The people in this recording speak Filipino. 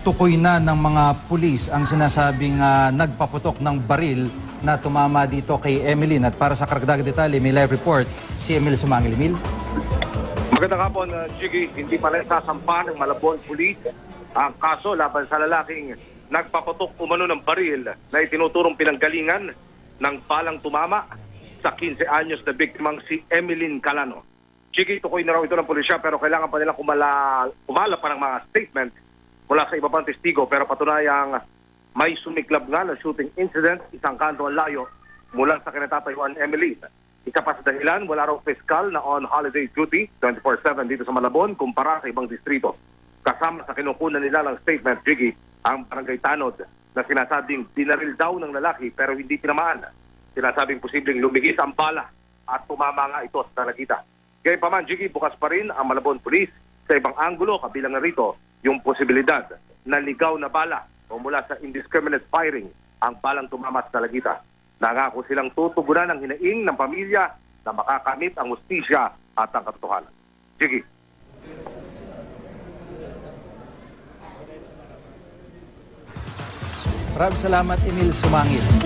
Tukoy na ng mga pulis ang sinasabing nagpaputok ng baril na tumama dito kay Emeline. At para sa karagdagang detalye, may live report si Emil Sumangil. Emil? Magandang hapon, Jiggy. Hindi pa rin sasampa ng Malabon Police ang kaso laban sa lalaking nagpaputok umano ng baril na itinuturong pinanggalingan ng balang tumama sa 15 anyos na biktimang si Emeline Calano. Jiggy, tukoy na raw ito ng pulisya pero kailangan pa nilang kumala pa ng mga statement mula sa iba pang testigo, pero patunayang may sumiklab nga na shooting incident isang kanto ang layo mula sa kinatatayuan ni Emeline. Isa pa sa dahilan, wala raw piskal na on holiday duty 24/7 dito sa Malabon kumpara sa ibang distrito. Kasama sa kinukunan nila ng statement, Jiggy, ang barangay Tanod na sinasabing dinaril daw ng lalaki pero hindi tinamaan. Sinasabing posibleng lumigis ang bala at tumama nga ito sa talagita. Gayunpaman, Jiggy, bukas pa rin ang Malabon Police sa ibang anggulo, kabilang na rito yung posibilidad na ligaw na bala o mula sa indiscriminate firing ang balang tumama sa talagita. Nangako silang tutugunan ang hinaing ng pamilya na makakamit ang hustisya at ang katotohanan. Sige. Maraming salamat, Emil Sumangil.